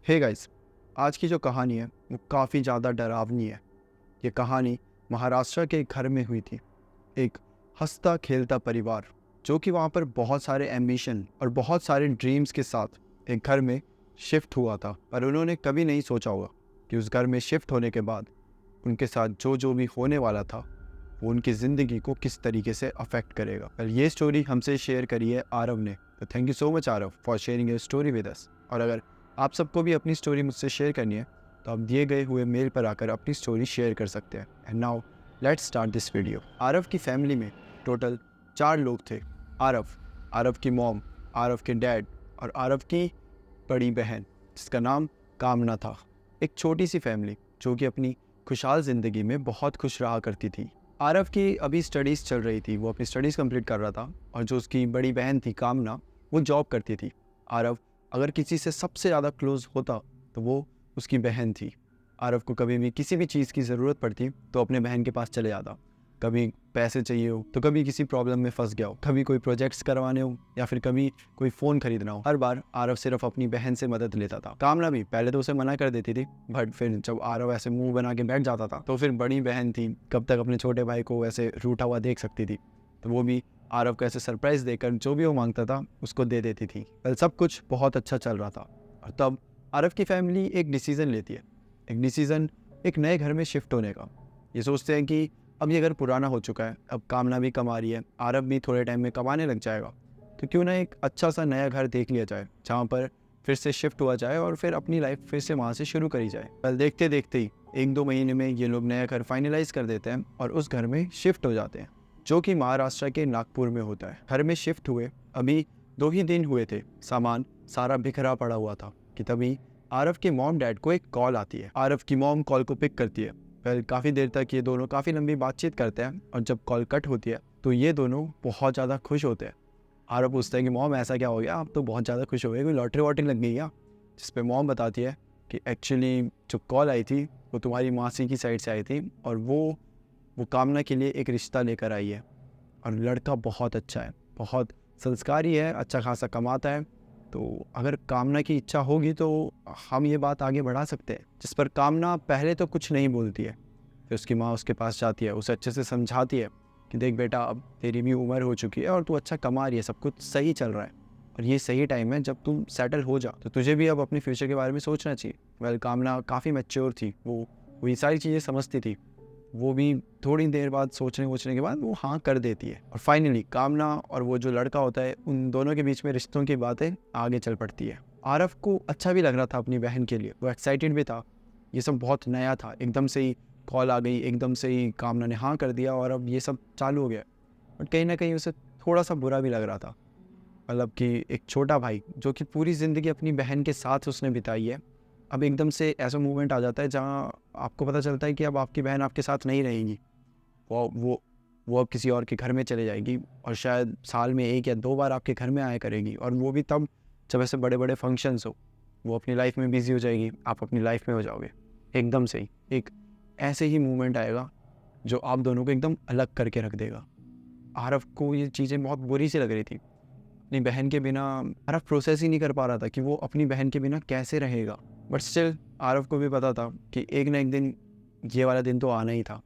Hey guys, आज की जो कहानी है वो काफ़ी ज़्यादा डरावनी है। ये कहानी महाराष्ट्र के एक घर में हुई थी। एक हंसता खेलता परिवार जो कि वहाँ पर बहुत सारे एम्बिशन और बहुत सारे ड्रीम्स के साथ एक घर में शिफ्ट हुआ था, पर उन्होंने कभी नहीं सोचा होगा कि उस घर में शिफ्ट होने के बाद उनके साथ जो जो भी होने वाला था वो उनकी ज़िंदगी को किस तरीके से अफेक्ट करेगा। पर ये स्टोरी हमसे शेयर करी है आरव ने, तो thank you so much Aarav for sharing your story with us. और अगर आप सबको भी अपनी स्टोरी मुझसे शेयर करनी है तो आप दिए गए हुए मेल पर आकर अपनी स्टोरी शेयर कर सकते हैं। And now let's start this video. Aarav की फैमिली में टोटल 4 लोग थे। आरव की मॉम, आरव के डैड और आरव की बड़ी बहन जिसका नाम कामना था। एक छोटी सी फैमिली जो कि अपनी खुशहाल ज़िंदगी में बहुत खुश रहा करती थी। आरव की अभी स्टडीज़ चल रही थी, वो अपनी स्टडीज़ कंप्लीट कर रहा था और जो उसकी बड़ी बहन थी कामना, वो जॉब करती थी। आरव अगर किसी से सबसे ज़्यादा क्लोज़ होता तो वो उसकी बहन थी। आरव को कभी भी किसी भी चीज़ की ज़रूरत पड़ती तो अपने बहन के पास चले जाता। कभी पैसे चाहिए हो तो कभी किसी प्रॉब्लम में फंस गया हो, कभी कोई प्रोजेक्ट्स करवाने हो या फिर कभी कोई फ़ोन खरीदना हो, हर बार आरव सिर्फ अपनी बहन से मदद लेता था। कामना भी पहले तो उसे मना कर देती थी, बट फिर जब आरव ऐसे मुंह बना के बैठ जाता था तो फिर बड़ी बहन थी, कब तक अपने छोटे भाई को ऐसे रूठा हुआ देख सकती थी, तो वो भी आरव को ऐसे सरप्राइज़ देकर जो भी वो मांगता था उसको दे देती थी। वेल, सब कुछ बहुत अच्छा चल रहा था और तब आरव की फैमिली एक डिसीज़न लेती है। एक डिसीज़न एक नए घर में शिफ्ट होने का। ये सोचते हैं कि अब ये घर पुराना हो चुका है, अब कामना भी कमा रही है, आरव भी थोड़े टाइम में कमाने लग जाएगा, तो क्यों ना एक अच्छा सा नया घर देख लिया जाए जहाँ पर फिर से शिफ्ट हुआ जाए और फिर अपनी लाइफ फिर से वहाँ से शुरू करी जाए। वेल, देखते देखते ही 1-2 महीने में ये लोग नया घर फाइनलाइज कर देते हैं और उस घर में शिफ्ट हो जाते हैं जो कि महाराष्ट्र के नागपुर में होता है। घर में शिफ्ट हुए अभी 2 ही दिन हुए थे, सामान सारा बिखरा पड़ा हुआ था कि तभी आरव के मॉम डैड को एक कॉल आती है। आरव की मॉम कॉल को पिक करती है। फिर काफ़ी देर तक ये दोनों काफ़ी लंबी बातचीत करते हैं और जब कॉल कट होती है तो ये दोनों बहुत ज़्यादा खुश होते हैं। आरव पूछता है कि मॉम ऐसा क्या हो गया, आप तो बहुत ज़्यादा खुश हो गए, कोई लॉटरी वॉटरी लग गई क्या? जिस पे मॉम बताती है कि एक्चुअली जो कॉल आई थी वो तुम्हारी मासी की साइड से आई थी और वो कामना के लिए एक रिश्ता लेकर आई है और लड़का बहुत अच्छा है, बहुत संस्कारी है, अच्छा खासा कमाता है, तो अगर कामना की इच्छा होगी तो हम ये बात आगे बढ़ा सकते हैं। जिस पर कामना पहले तो कुछ नहीं बोलती है, फिर उसकी माँ उसके पास जाती है, उसे अच्छे से समझाती है कि देख बेटा, अब तेरी भी उम्र हो चुकी है और तू अच्छा कमा रही है, सब कुछ सही चल रहा है और ये सही टाइम है जब तुम सेटल हो जा, तो तुझे भी अब अपने फ्यूचर के बारे में सोचना चाहिए। वेल, कामना काफ़ी मैच्योर थी, वो ये सारी चीज़ें समझती थी। वो भी थोड़ी देर बाद सोचने वोचने के बाद वो हाँ कर देती है और फाइनली कामना और वो जो लड़का होता है उन दोनों के बीच में रिश्तों की बातें आगे चल पड़ती है। आरव को अच्छा भी लग रहा था अपनी बहन के लिए, वो एक्साइटेड भी था। ये सब बहुत नया था, एकदम से ही कॉल आ गई, एकदम से ही कामना ने हाँ कर दिया और अब ये सब चालू हो गया। बट कहीं ना कहीं उसे थोड़ा सा बुरा भी लग रहा था, मतलब कि एक छोटा भाई जो कि पूरी ज़िंदगी अपनी बहन के साथ उसने बिताई है, अब एकदम से ऐसा मूवमेंट आ जाता है जहाँ आपको पता चलता है कि अब आपकी बहन आपके साथ नहीं रहेगी, वो अब किसी और के घर में चले जाएगी और शायद साल में 1 या 2 बार आपके घर में आया करेगी और वो भी तब जब ऐसे बड़े बड़े फंक्शंस हो। वो अपनी लाइफ में बिजी हो जाएगी, आप अपनी लाइफ में हो जाओगे। एकदम से ही एक ऐसे ही मूवमेंट आएगा जो आप दोनों को एकदम अलग करके रख देगा। आरव को ये चीज़ें बहुत बुरी सी लग रही थी। अपनी बहन के बिना आरव प्रोसेस ही नहीं कर पा रहा था कि वो अपनी बहन के बिना कैसे रहेगा, बट स्टिल आरव को भी पता था कि एक ना एक दिन ये वाला दिन तो आना ही था,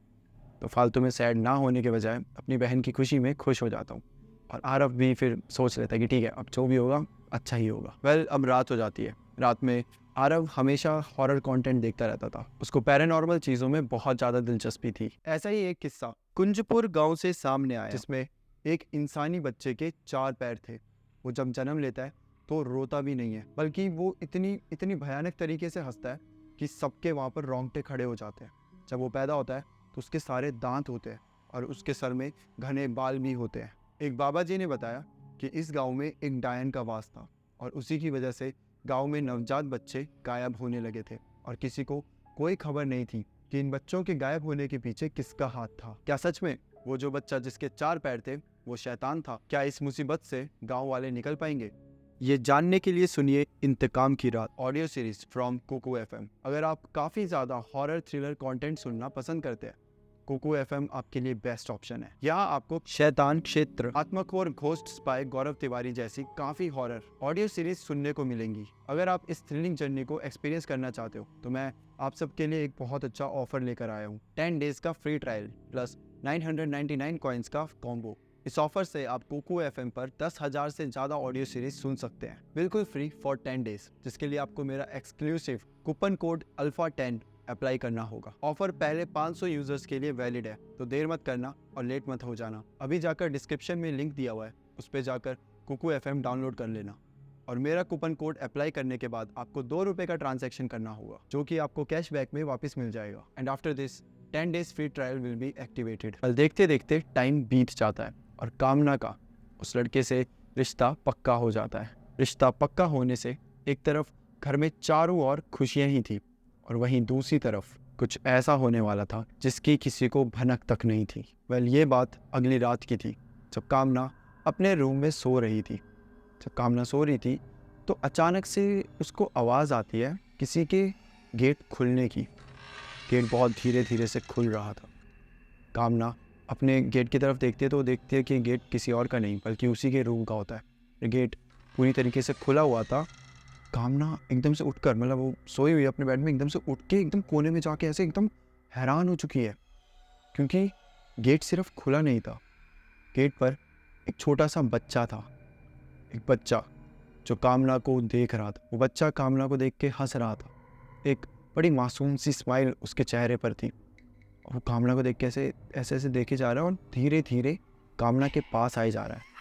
तो फालतू में सैड ना होने के बजाय अपनी बहन की खुशी में खुश हो जाता हूँ। और आरव भी फिर सोच लेता है कि ठीक है, अब जो भी होगा अच्छा ही होगा। वेल, अब रात हो जाती है। रात में आरव हमेशा हॉरर कंटेंट देखता रहता था, उसको पैरानॉर्मल चीज़ों में बहुत ज़्यादा दिलचस्पी थी। ऐसा ही एक किस्सा कुंजपुर गांव से सामने आया जिसमें एक इंसानी बच्चे के 4 पैर थे। वो जब जन्म लेता है तो रोता भी नहीं है, बल्कि वो इतनी इतनी भयानक तरीके से हंसता है कि सबके वहाँ पर रोंगटे खड़े हो जाते हैं। जब वो पैदा होता है तो उसके सारे दांत होते हैं और उसके सर में घने बाल भी होते हैं। एक बाबा जी ने बताया कि इस गांव में एक डायन का वास था और उसी की वजह से गांव में नवजात बच्चे गायब होने लगे थे और किसी को कोई खबर नहीं थी कि इन बच्चों के गायब होने के पीछे किसका हाथ था। क्या सच में वो जो बच्चा जिसके 4 पैर थे वो शैतान था? क्या इस मुसीबत से गांव वाले निकल पाएंगे? ये जानने के लिए सुनिए इंतकाम की रात audio series from Kuku FM. अगर आप काफ़ी ज़्यादा हॉरर थ्रिलर कंटेंट सुनना पसंद करते हैं कोको एफएम आपके लिए बेस्ट ऑप्शन है। यहाँ आपको शैतान क्षेत्र, आत्मक और घोस्ट स्पाई गौरव तिवारी जैसी काफी हॉरर ऑडियो सीरीज सुनने को मिलेंगी। अगर आप इस थ्रिलिंग जर्नी को एक्सपीरियंस करना चाहते हो तो मैं आप सबके लिए एक बहुत अच्छा ऑफर लेकर आया हूँ। 10 डेज का फ्री ट्रायल प्लस 999 कॉइन्स का कॉम्बो। इस ऑफर से आप कोको एफएम पर 10,000 से ज्यादा ऑडियो सीरीज सुन सकते हैं, बिल्कुल फ्री फॉर 10 डेज, जिसके लिए आपको मेरा एक्सक्लूसिव कूपन कोड अल्फा10 अप्लाई करना होगा। ऑफर पहले 500 यूजर्स के लिए वैलिड है, तो देर मत करना और लेट मत हो जाना। अभी जाकर डिस्क्रिप्शन में लिंक दिया हुआ है, उस पर जाकर कोको एफएम डाउनलोड कर लेना और मेरा कूपन कोड अप्लाई करने के बाद आपको 2 रुपए का ट्रांजैक्शन करना होगा, जो कि आपको कैशबैक में वापस मिल जाएगा। And after this 10 days free trial will be activated. कल देखते देखते टाइम बीत जाता है और कामना का उस लड़के से रिश्ता पक्का हो जाता है। रिश्ता पक्का होने से एक तरफ घर में चारों ओर खुशियां ही थी और वहीं दूसरी तरफ कुछ ऐसा होने वाला था जिसकी किसी को भनक तक नहीं थी। ये बात अगली रात की थी, जब कामना अपने रूम में सो रही थी। जब कामना सो रही थी तो अचानक से उसको आवाज़ आती है किसी के गेट खुलने की। गेट बहुत धीरे धीरे से खुल रहा था। कामना अपने गेट की तरफ देखती है तो देखती है कि गेट किसी और का नहीं बल्कि उसी के रूम का होता है। गेट पूरी तरीके से खुला हुआ था। कामना एकदम से उठकर, मतलब वो सोई हुई अपने बेड में, एकदम से उठ के एकदम कोने में जाके ऐसे एकदम हैरान हो चुकी है, क्योंकि गेट सिर्फ खुला नहीं था, गेट पर एक छोटा सा बच्चा था। एक बच्चा जो कामना को देख रहा था। वो बच्चा कामना को देख के हंस रहा था। एक बड़ी मासूम सी स्माइल उसके चेहरे पर थी और वो कामना को देख के ऐसे ऐसे देखे जा रहा है और धीरे धीरे कामना के पास आए जा रहा है।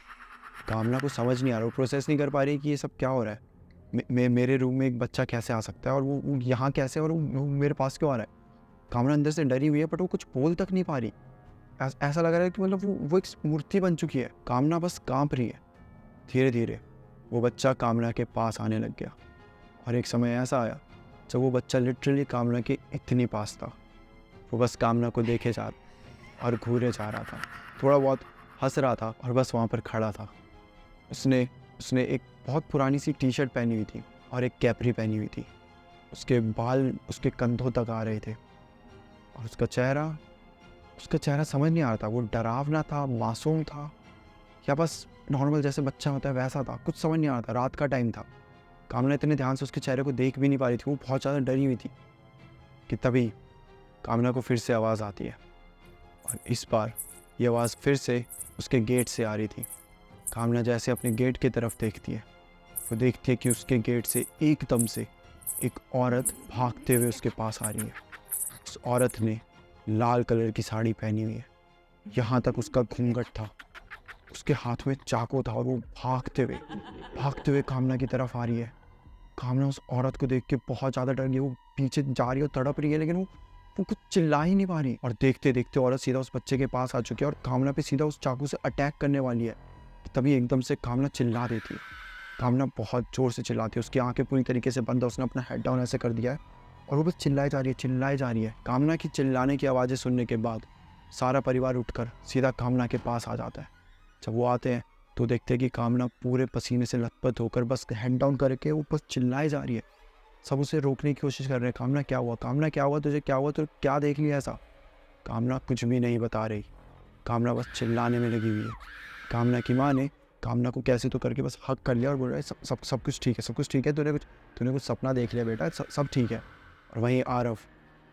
कामना को समझ नहीं आ रहा, वो प्रोसेस नहीं कर पा रही कि ये सब क्या हो रहा है। मेरे रूम में एक बच्चा कैसे आ सकता है और वो यहाँ कैसे, और वो मेरे पास क्यों आ रहा है। कामना अंदर से डरी हुई है, बट वो कुछ बोल तक नहीं पा रही। ऐसा लग रहा है कि मतलब वो एक मूर्ति बन चुकी है। कामना बस कांप रही है। धीरे धीरे वो बच्चा कामना के पास आने लग गया और एक समय ऐसा आया जब वो बच्चा लिटरली कामना के इतनी पास था। वो बस कामना को देखे जा और घूरे जा रहा था, थोड़ा बहुत हंस रहा था और बस वहाँ पर खड़ा था। उसने एक बहुत पुरानी सी टी शर्ट पहनी हुई थी और एक कैपरी पहनी हुई थी। उसके बाल उसके कंधों तक आ रहे थे और उसका चेहरा समझ नहीं आ रहा था, वो डरावना था, मासूम था, या बस नॉर्मल जैसे बच्चा होता है वैसा था। कुछ समझ नहीं आ रहा था। रात का टाइम था। कामना इतने ध्यान से उसके चेहरे को देख भी नहीं पा रही थी, वो बहुत ज़्यादा डरी हुई थी कि तभी कामना को फिर से आवाज़ आती है और इस बार ये आवाज़ फिर से उसके गेट से आ रही थी। कामना जैसे अपने गेट की तरफ देखती है, वो देखती है कि उसके गेट से एकदम से एक औरत भागते हुए उसके पास आ रही है। उस औरत ने लाल कलर की साड़ी पहनी हुई है, यहाँ तक उसका घूंघट था, उसके हाथ में चाकू था और वो भागते हुए कामना की तरफ आ रही है। कामना उस औरत को देख के बहुत ज़्यादा डर गई। वो पीछे जा रही है और तड़प रही है, लेकिन वो कुछ चिल्ला ही नहीं पा रही। और देखते देखते औरत सीधा उस बच्चे के पास आ चुकी है और कामना पे सीधा उस चाकू से अटैक करने वाली है। तभी एकदम से कामना चिल्ला देती है। कामना बहुत ज़ोर से चिल्लाती है, उसकी आंखें पूरी तरीके से बंद है, उसने अपना हेड डाउन ऐसे कर दिया है और वो बस चिल्लाई जा रही है। कामना की चिल्लाने की आवाज़ें सुनने के बाद सारा परिवार उठकर सीधा कामना के पास आ जाता है। जब वो आते हैं तो देखते हैं कि कामना पूरे पसीने से लथपथ होकर बस हेड डाउन करके वो बस चिल्लाई जा रही है। सब उसे रोकने की कोशिश कर रहे हैं। कामना क्या हुआ, तुझे क्या हुआ, तो क्या देख लिया ऐसा। कामना कुछ भी नहीं बता रही। कामना बस चिल्लाने में लगी हुई है। कामना की माँ ने कामना को कैसे तो करके बस हक कर लिया और बोल रहा है सब कुछ ठीक है, तूने कुछ सपना देख लिया बेटा, सब ठीक है। और वहीं आरव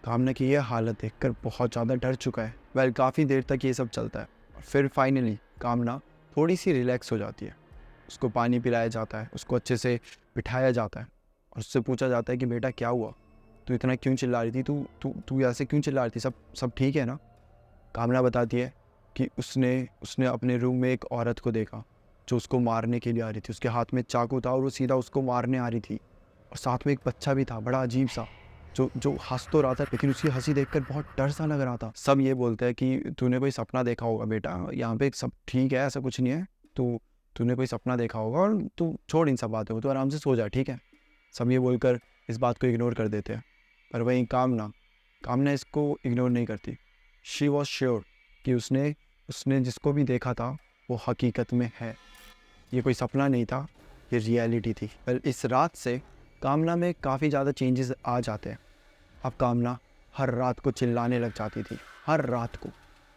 कामना की यह हालत देखकर बहुत ज़्यादा डर चुका है। काफ़ी देर तक ये सब चलता है और फिर फाइनली कामना थोड़ी सी रिलैक्स हो जाती है। उसको पानी पिलाया जाता है, उसको अच्छे से बिठाया जाता है और उससे पूछा जाता है कि बेटा क्या हुआ, तू इतना क्यों चिल्ला रही थी, तू ऐसे क्यों चिल्ला रही थी, सब ठीक है ना। कामना बताती है कि उसने अपने रूम में एक औरत को देखा जो उसको मारने के लिए आ रही थी। उसके हाथ में चाकू था और वो सीधा उसको मारने आ रही थी और साथ में एक बच्चा भी था, बड़ा अजीब सा, जो हंस तो रहा था लेकिन उसकी हंसी देखकर बहुत डर सा लग रहा था। सब ये बोलते हैं कि तूने कोई सपना देखा होगा बेटा, यहाँ पे सब ठीक है, ऐसा कुछ नहीं है, तूने कोई सपना देखा होगा और तू छोड़ इन सब बातों को, तू आराम से सो जा, ठीक है। सब ये बोलकर इस बात को इग्नोर कर देते हैं। पर वहीं कामना इसको इग्नोर नहीं करती। शी वॉज श्योर कि उसने जिसको भी देखा था वो हकीकत में है, ये कोई सपना नहीं था, ये रियलिटी थी। इस रात से कामना में काफ़ी ज़्यादा चेंजेस आ जाते हैं। अब कामना हर रात को चिल्लाने लग जाती थी, हर रात को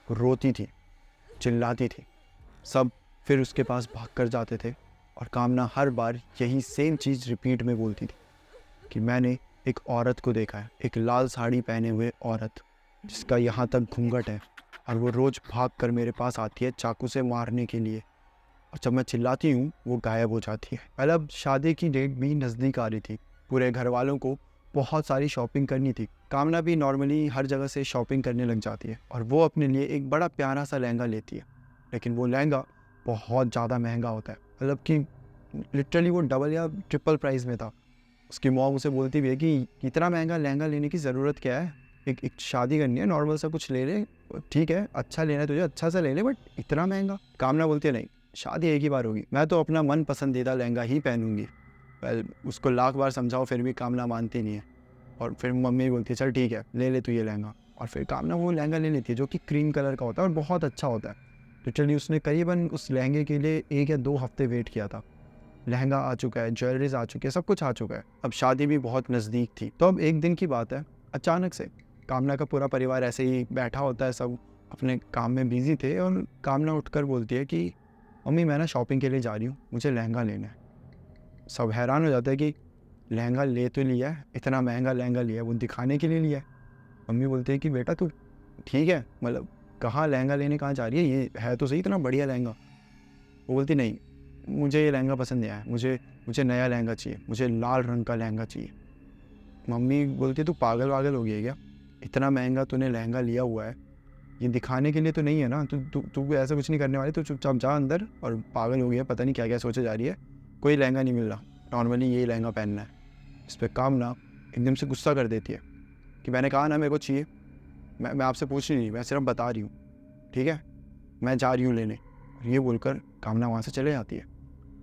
रोती थी, चिल्लाती थी। सब फिर उसके पास भाग कर जाते थे और कामना हर बार यही सेम चीज़ रिपीट में बोलती थी कि मैंने एक औरत को देखा है, एक लाल साड़ी पहने हुए औरत जिसका यहाँ तक घूंघट है, और वो रोज़ भाग कर मेरे पास आती है चाकू से मारने के लिए, और जब मैं चिल्लाती हूँ वो गायब हो जाती है। मतलब शादी की डेट भी नज़दीक आ रही थी, पूरे घर वालों को बहुत सारी शॉपिंग करनी थी। कामना भी नॉर्मली हर जगह से शॉपिंग करने लग जाती है और वो अपने लिए एक बड़ा प्यारा सा लहंगा लेती है, लेकिन वो लहंगा बहुत ज़्यादा महंगा होता है, मतलब कि लिटरली वो डबल या ट्रिपल प्राइस में था। उसकी मॉम उसे बोलती भी है कि इतना महंगा लहंगा लेने की ज़रूरत क्या है, एक शादी करनी है, नॉर्मल सा कुछ ले ले, ठीक है, अच्छा लेना है तुझे अच्छा सा ले ले, बट इतना महंगा। कामना बोलती है नहीं, शादी एक ही बार होगी, मैं तो अपना मन पसंदीदा लहंगा ही पहनूंगी। वेल उसको लाख बार समझाओ फिर भी कामना मानती नहीं है, और फिर मम्मी बोलती है चल ठीक है ले ले तू ये लहंगा, और फिर कामना वो लहंगा ले लेती है जो कि क्रीम कलर का होता है और बहुत अच्छा होता है। लिटरली उसने करीबन उस लहंगे के लिए 1 या 2 हफ्ते वेट किया था। लहंगा आ चुका है, ज्वेलरीज आ चुकी है, सब कुछ आ चुका है, अब शादी भी बहुत नज़दीक थी। तो अब एक दिन की बात है, अचानक से कामना का पूरा परिवार ऐसे ही बैठा होता है, सब अपने काम में बिजी थे, और कामना उठकर बोलती है कि मम्मी मैं ना शॉपिंग के लिए जा रही हूँ, मुझे लहंगा लेना है। सब हैरान हो जाते हैं कि लहंगा ले तो लिया है, इतना महंगा लहंगा लिया है, वो दिखाने के लिए लिया है। मम्मी बोलती है कि बेटा तू ठीक है, मतलब कहाँ लहंगा लेने कहाँ जा रही है, ये है तो सही इतना बढ़िया लहंगा। वो बोलती नहीं, मुझे ये लहंगा पसंद नहीं आया, मुझे नया लहंगा चाहिए, मुझे लाल रंग का लहंगा चाहिए। मम्मी बोलती है तू पागल वागल हो गई है क्या, इतना महंगा तूने लहंगा लिया हुआ है, ये दिखाने के लिए तो नहीं है ना, तू तू तू ऐसा कुछ नहीं करने वाली, तू चुपचाप जा अंदर, और पागल हो गया, पता नहीं क्या क्या सोचे जा रही है, कोई लहंगा नहीं मिल रहा, नॉर्मली यही लहंगा पहनना है। इस पर कामना एकदम से गुस्सा कर देती है कि मैंने कहा ना मेरे को चाहिए, मैं आपसे पूछ रही नहीं, मैं सिर्फ बता रही हूँ, ठीक है, मैं जा रही हूँ लेने। और ये बोलकर कामना वहाँ से चले जाती है।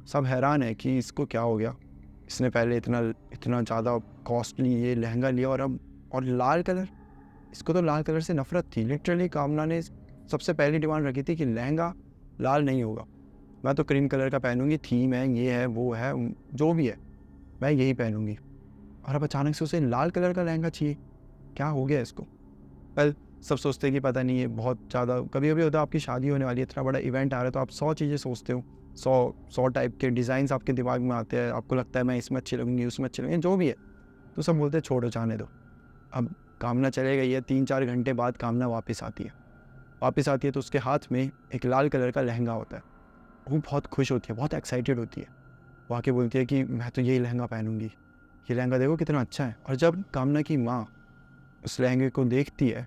सब हैरान है कि इसको क्या हो गया, इसने पहले इतना इतना ज़्यादा कॉस्टली ये लहंगा लिया, और अब और लाल कलर, इसको तो लाल कलर से नफरत थी। लिटरली कामना ने सबसे पहली डिमांड रखी थी कि लहंगा लाल नहीं होगा, मैं तो क्रीम कलर का पहनूंगी, थीम है, ये है वो है, जो भी है मैं यही पहनूंगी। और अब अचानक से उसे लाल कलर का लहंगा चाहिए, क्या हो गया इसको। वेल सब सोचते हैं कि पता नहीं, ये बहुत ज़्यादा, कभी कभी होता है आपकी शादी होने वाली है, इतना बड़ा इवेंट आ रहा है, तो आप 100 चीज़ें सोचते हो, 100 टाइप के डिज़ाइंस आपके दिमाग में आते हैं, आपको लगता है मैं इसमें अच्छी लगूंगी, उसमें अच्छी लगूंगी, जो भी है, तो सब बोलते हैं छोड़ो जाने दो। अब कामना चले गई है, 3-4 घंटे बाद कामना वापस आती है तो उसके हाथ में एक लाल कलर का लहंगा होता है। वो बहुत खुश होती है, बहुत एक्साइटेड होती है, वो आके बोलती है कि मैं तो यही लहंगा पहनूंगी, ये लहंगा देखो कितना अच्छा है। और जब कामना की माँ उस लहंगे को देखती है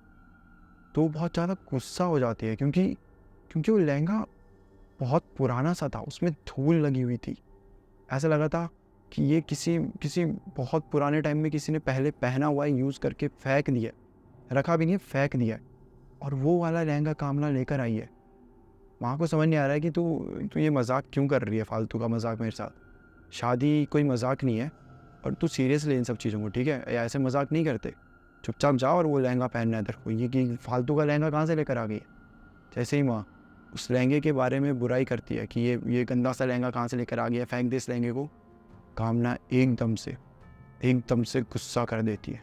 तो वो बहुत ज़्यादा गुस्सा हो जाती है, क्योंकि वो लहंगा बहुत पुराना सा था, उसमें धूल लगी हुई थी, ऐसा लगा था कि ये किसी बहुत पुराने टाइम में किसी ने पहले पहना हुआ है, यूज़ करके फेंक दिया, रखा भी नहीं है, फेंक दिया, और वो वाला लहंगा कामना लेकर आई है। माँ को समझ नहीं आ रहा है कि तू ये मजाक क्यों कर रही है, फालतू का मजाक मेरे साथ, शादी कोई मजाक नहीं है, और तू सीरियस ले इन सब चीज़ों को, ठीक है, या ऐसे मजाक नहीं करते, चुपचाप जाओ और वो लहंगा पहनना है तेरे को, ये कि फालतू का लहंगा कहाँ से लेकर आ गई। जैसे ही माँ उस लहंगे के बारे में बुराई करती है कि ये गंदा सा लहंगा कहाँ से लेकर आ गया, फेंक दे इस लहंगे को, कामना एकदम से गुस्सा कर देती है,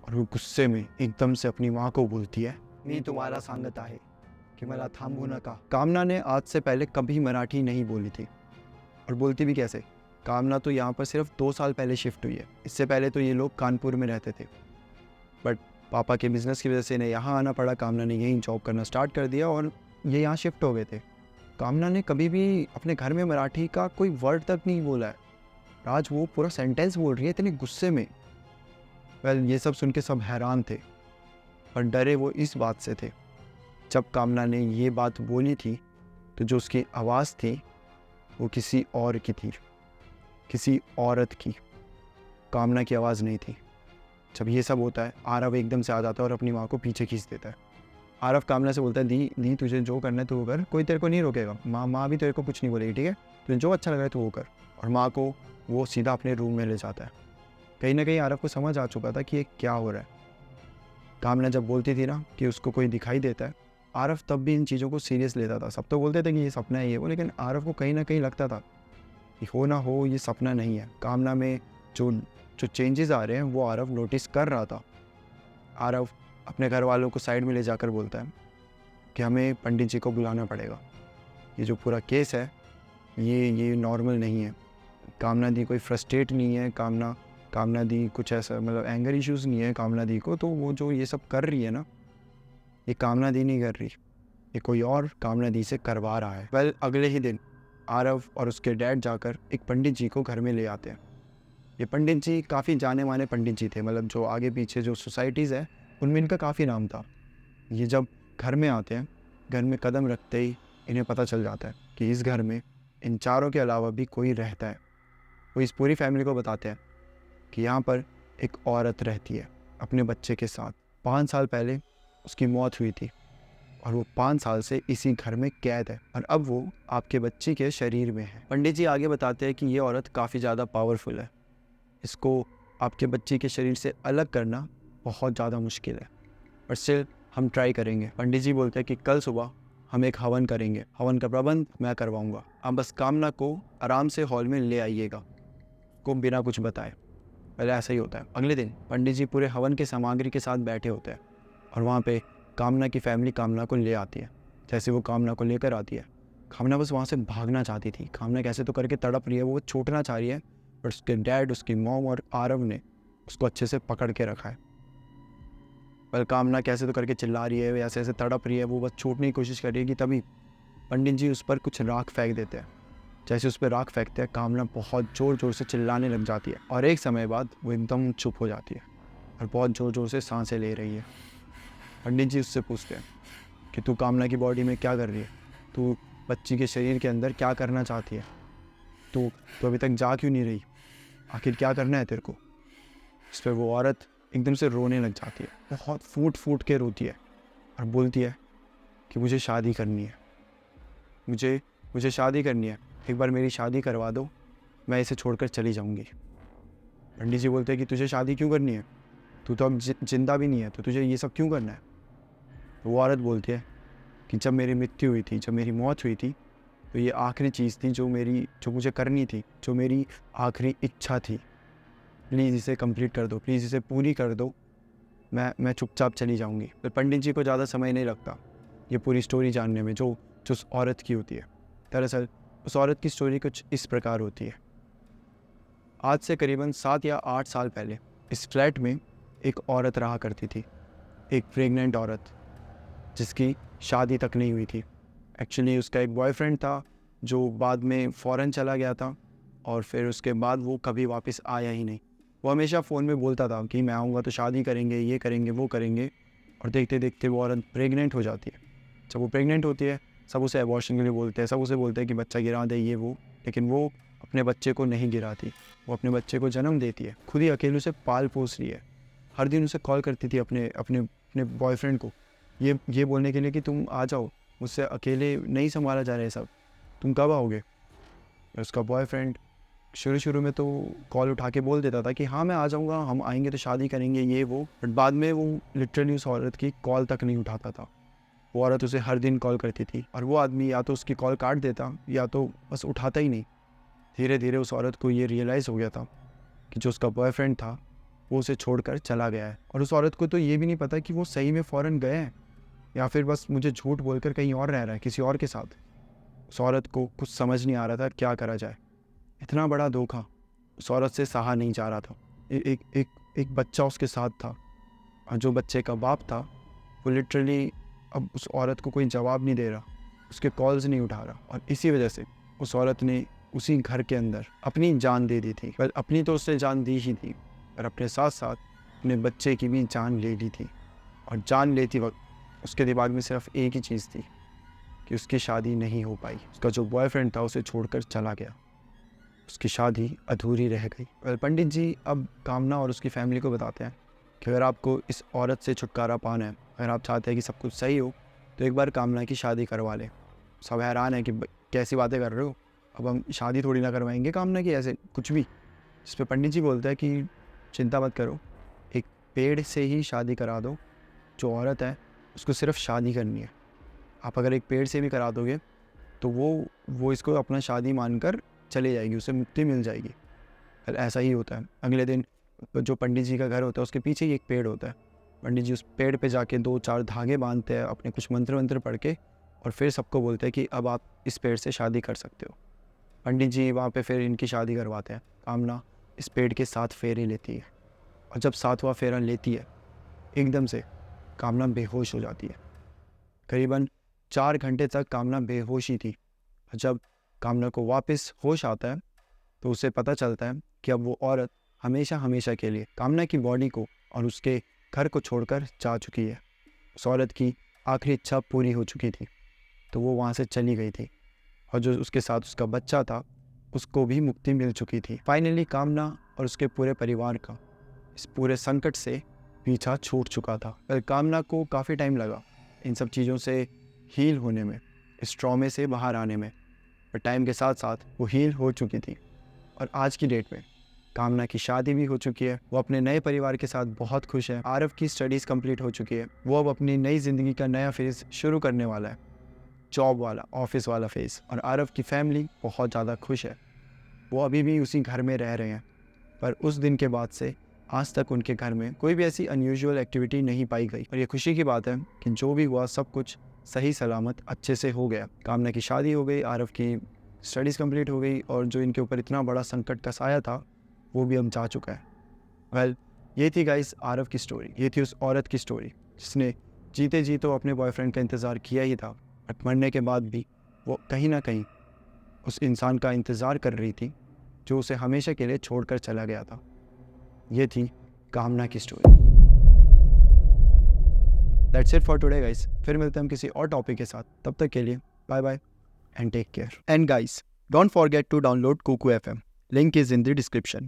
और वो गुस्से में एकदम से अपनी माँ को बोलती है, मी तुम्हारा सांगत आहे कि मला थांबू नका। कामना ने आज से पहले कभी मराठी नहीं बोली थी, और बोलती भी कैसे, कामना तो यहाँ पर सिर्फ 2 साल पहले शिफ्ट हुई है, इससे पहले तो ये लोग कानपुर में रहते थे, बट पापा के बिज़नेस की वजह से इन्हें यहाँ आना पड़ा, कामना ने यहीं जॉब करना स्टार्ट कर दिया और ये यहाँ शिफ्ट हो गए थे। कामना ने कभी भी अपने घर में मराठी का कोई वर्ड तक नहीं बोला है, आज वो पूरा सेंटेंस बोल रही है इतने गुस्से में। वेल ये सब सुन के सब हैरान थे, और डरे वो इस बात से थे, जब कामना ने ये बात बोली थी तो जो उसकी आवाज़ थी वो किसी और की थी, किसी औरत की, कामना की आवाज़ नहीं थी। जब ये सब होता है आरव एकदम से आ जाता है और अपनी माँ को पीछे खींच देता है। आरव कामना से बोलता है, दी तुझे जो करना है तो वो कर, कोई तेरे को नहीं रोकेगा, माँ भी तेरे को कुछ नहीं बोलेगी, ठीक है, तुझे जो अच्छा लग रहा है तो वो कर। और माँ को वो सीधा अपने रूम में ले जाता है। कहीं ना कहीं आरव को समझ आ चुका था कि ये क्या हो रहा है। कामना जब बोलती थी ना कि उसको कोई दिखाई देता है, आरव तब भी इन चीज़ों को सीरियस लेता था। सब तो बोलते थे कि ये सपना है ये वो, लेकिन आरव को कहीं ना कहीं लगता था कि हो ना हो ये सपना नहीं है। कामना में जो चेंजेस आ रहे हैं वो आरव नोटिस कर रहा था। आरव अपने घर वालों को साइड में ले जाकर बोलता है कि हमें पंडित जी को बुलाना पड़ेगा। ये जो पूरा केस है ये नॉर्मल नहीं है। कामना दी कोई फ्रस्ट्रेट नहीं है, कामना दी कुछ ऐसा मतलब एंगर इश्यूज़ नहीं है कामना दी को। तो वो जो ये सब कर रही है ना, ये कामना दी नहीं कर रही, ये कोई और कामना दी से करवा रहा है। वेल अगले ही दिन आरव और उसके डैड जाकर एक पंडित जी को घर में ले आते हैं। ये पंडित जी काफ़ी जाने माने पंडित जी थे, मतलब जो आगे पीछे जो सोसाइटीज़ है उनमें इनका काफ़ी नाम था। ये जब घर में आते हैं, घर में कदम रखते ही इन्हें पता चल जाता है कि इस घर में इन चारों के अलावा भी कोई रहता है। वो इस पूरी फैमिली को बताते हैं कि यहाँ पर एक औरत रहती है अपने बच्चे के साथ। 5 साल पहले उसकी मौत हुई थी और वो 5 साल से इसी घर में कैद है और अब वो आपके बच्चे के शरीर में है। पंडित जी आगे बताते हैं कि ये औरत काफ़ी ज़्यादा पावरफुल है, इसको आपके बच्चे के शरीर से अलग करना बहुत ज़्यादा मुश्किल है, पर स्टिल हम ट्राई करेंगे। पंडित जी बोलते हैं कि कल सुबह हम एक हवन करेंगे, हवन का प्रबंध मैं करवाऊँगा, आप बस कामना को आराम से हॉल में ले आइएगा, को बिना कुछ बताए। पहले ऐसा ही होता है। अगले दिन पंडित जी पूरे हवन के सामग्री के साथ बैठे होते हैं और वहाँ पे कामना की फैमिली कामना को ले आती है। जैसे वो कामना को लेकर आती है, कामना बस वहाँ से भागना चाहती थी। कामना कैसे तो करके तड़प रही है, वो छूटना चाह रही है, पर उसके डैड, उसकी मॉम और आरव ने उसको अच्छे से पकड़ के रखा है। पर कामना कैसे तो करके चिल्ला रही है, ऐसे ऐसे तड़प रही है, वो बस छूटने की कोशिश कर रही है कि तभी पंडित जी उस पर कुछ राख फेंक देते हैं। जैसे उस पर राख फेंकते हैं, कामना बहुत ज़ोर ज़ोर से चिल्लाने लग जाती है और एक समय बाद वो एकदम चुप हो जाती है और बहुत ज़ोर ज़ोर से सांसें ले रही है। पंडित जी उससे पूछते हैं कि तू कामना की बॉडी में क्या कर रही है, तू बच्ची के शरीर के अंदर क्या करना चाहती है, तू अभी तक जा क्यों नहीं रही, आखिर क्या करना है तेरे को। इस पर वो औरत एकदम से रोने लग जाती है, बहुत फूट फूट के रोती है और बोलती है कि मुझे शादी करनी है, मुझे शादी करनी है, एक बार मेरी शादी करवा दो, मैं इसे छोड़कर चली जाऊंगी। पंडित जी बोलते हैं कि तुझे शादी क्यों करनी है, तू तो अब जिंदा भी नहीं है, तो तुझे ये सब क्यों करना है। तो वो औरत बोलती है कि जब मेरी मृत्यु हुई थी, जब मेरी मौत हुई थी, तो ये आखिरी चीज़ थी जो मुझे करनी थी, जो मेरी आखिरी इच्छा थी। प्लीज़ इसे कंप्लीट कर दो, प्लीज़ इसे पूरी कर दो, मैं चुपचाप चली जाऊंगी। पर पंडित जी को ज़्यादा समय नहीं लगता ये पूरी स्टोरी जानने में जो उस औरत की होती है। दरअसल उस औरत की स्टोरी कुछ इस प्रकार होती है। आज से करीबन 7 या 8 साल पहले इस फ्लैट में एक औरत रहा करती थी, एक प्रेग्नेंट औरत जिसकी शादी तक नहीं हुई थी। एक्चुअली उसका एक बॉयफ्रेंड था जो बाद में फ़ौरन चला गया था और फिर उसके बाद वो कभी वापस आया ही नहीं। वो हमेशा फ़ोन में बोलता था कि मैं आऊँगा तो शादी करेंगे, ये करेंगे, वो करेंगे, और देखते देखते वो औरत प्रेग्नेंट हो जाती है। जब वो प्रेग्नेंट होती है, सब उसे अबॉर्शन के लिए बोलते हैं, सब उसे बोलते हैं कि बच्चा गिरा दे, ये वो, लेकिन वो अपने बच्चे को नहीं गिराती। वो अपने बच्चे को जन्म देती है, खुद ही अकेले उसे पाल पोस रही है। हर दिन उसे कॉल करती थी अपने बॉयफ्रेंड को, ये बोलने के लिए कि तुम आ जाओ, मुझसे अकेले नहीं संभाला जा रहा है सब, तुम कब आओगे। उसका बॉयफ्रेंड शुरू में तो कॉल उठा के बोल देता था कि हाँ मैं आ जाऊँगा, हम आएंगे तो शादी करेंगे, ये वो, बट बाद में वो लिटरली उस औरत की कॉल तक नहीं उठाता था। वो औरत उसे हर दिन कॉल करती थी और वो आदमी या तो उसकी कॉल काट देता या तो बस उठाता ही नहीं। धीरे धीरे उस औरत को ये रियलाइज़ हो गया था कि जो उसका बॉयफ्रेंड था वो उसे छोड़कर चला गया है, और उस औरत को तो ये भी नहीं पता कि वो सही में फ़ौरन गए हैं या फिर बस मुझे झूठ बोलकर कहीं और रह रहा है, किसी और के साथ। उस औरत को कुछ समझ नहीं आ रहा था क्या करा जाए। इतना बड़ा धोखा उस औरत से सहा नहीं जा रहा था। एक बच्चा उसके साथ था और जो बच्चे का बाप था वो लिटरली अब उस औरत को कोई जवाब नहीं दे रहा, उसके कॉल्स नहीं उठा रहा, और इसी वजह से उस औरत ने उसी घर के अंदर अपनी जान दे दी थी। पर अपनी तो उसने जान दी ही थी, पर अपने साथ साथ अपने बच्चे की भी जान ले ली थी। और जान लेती वक्त उसके दिमाग में सिर्फ एक ही चीज़ थी कि उसकी शादी नहीं हो पाई। उसका जो बॉयफ्रेंड था उसे छोड़कर चला गया, उसकी शादी अधूरी रह गई। पंडित जी अब कामना और उसकी फैमिली को बताते हैं कि अगर आपको इस औरत से छुटकारा पाना है, अगर आप चाहते हैं कि सब कुछ सही हो, तो एक बार कामना की शादी करवा लें। सब हैरान है कि कैसी बातें कर रहे हो, अब हम शादी थोड़ी ना करवाएंगे कामना की, ऐसे कुछ भी। जिस पे पंडित जी बोलते हैं कि चिंता मत करो, एक पेड़ से ही शादी करा दो। जो औरत है उसको सिर्फ शादी करनी है, आप अगर एक पेड़ से भी करा दोगे तो वो इसको अपना शादी मानकर चले जाएगी, उसे मुक्ति मिल जाएगी। फिर ऐसा ही होता है। अगले दिन जो पंडित जी का घर होता है उसके पीछे ही एक पेड़ होता है, पंडित जी उस पेड़ पे जाके 2-4 धागे बांधते हैं, अपने कुछ मंत्र वंत्र पढ़ के, और फिर सबको बोलते हैं कि अब आप इस पेड़ से शादी कर सकते हो। पंडित जी वहाँ पे फिर इनकी शादी करवाते हैं। कामना इस पेड़ के 7 फेरे लेती है, और जब 7वां फेरा लेती है एकदम से कामना बेहोश हो जाती है। करीबन 4 घंटे तक कामना बेहोश ही थी। और जब कामना को वापस होश आता है तो उसे पता चलता है कि अब वो औरत हमेशा हमेशा के लिए कामना की बॉडी को और उसके घर को छोड़कर जा चुकी है। उस औरत की आखिरी इच्छा पूरी हो चुकी थी, तो वो वहाँ से चली गई थी, और जो उसके साथ उसका बच्चा था उसको भी मुक्ति मिल चुकी थी। फाइनली कामना और उसके पूरे परिवार का इस पूरे संकट से पीछा छूट चुका था। पर कामना को काफ़ी टाइम लगा इन सब चीज़ों से हील होने में, इस ट्रॉमे से बाहर आने में, पर टाइम के साथ साथ वो हील हो चुकी थी। और आज की डेट में कामना की शादी भी हो चुकी है, वो अपने नए परिवार के साथ बहुत खुश है। आरव की स्टडीज़ कंप्लीट हो चुकी है, वो अब अपनी नई ज़िंदगी का नया फेज़ शुरू करने वाला है, जॉब वाला, ऑफिस वाला फेज़। और आरव की फैमिली बहुत ज़्यादा खुश है, वो अभी भी उसी घर में रह रहे हैं। पर उस दिन के बाद से आज तक उनके घर में कोई भी ऐसी अनयूजुअल एक्टिविटी नहीं पाई गई। और ये खुशी की बात है कि जो भी हुआ सब कुछ सही सलामत अच्छे से हो गया। कामना की शादी हो गई, आरव की स्टडीज़ कंप्लीट हो गई, और जो इनके ऊपर इतना बड़ा संकट का साया था वो भी अब जा चुका है। वेल, ये थी गाइस आरव की स्टोरी। ये थी उस औरत की स्टोरी जिसने जीते जी तो अपने बॉयफ्रेंड का इंतज़ार किया ही था, बट मरने के बाद भी वो कहीं ना कहीं उस इंसान का इंतज़ार कर रही थी जो उसे हमेशा के लिए छोड़कर चला गया था। ये थी कामना की story. That's it for today guys. फिर मिलते हैं हम किसी और टॉपिक के साथ। तब तक के लिए bye bye and take care. And guys, don't forget to download Kuku FM. Link is in the description.